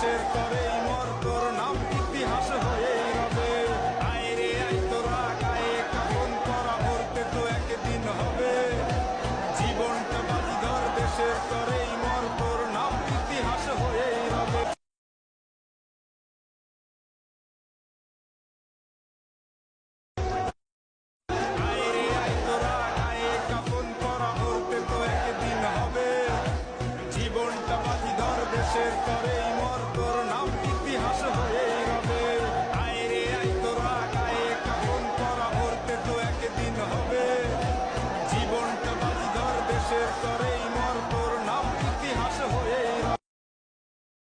দেশের তরেই মর, তোর নাম ইতিহাস হয়েই রবে। আয় রে আয় তোরা গায়ে কাফন পরা, মরতে তো একদিন হবে। জীবনটা বাজি ধর, দেশের তরেই মর, তোর নাম ইতিহাস হয়েই রবে। আয় রে আয় তোরা গায়ে কাফন পরা, মরতে তো একদিন হবে। জীবনটা বাজি ধর, দেশের তরেই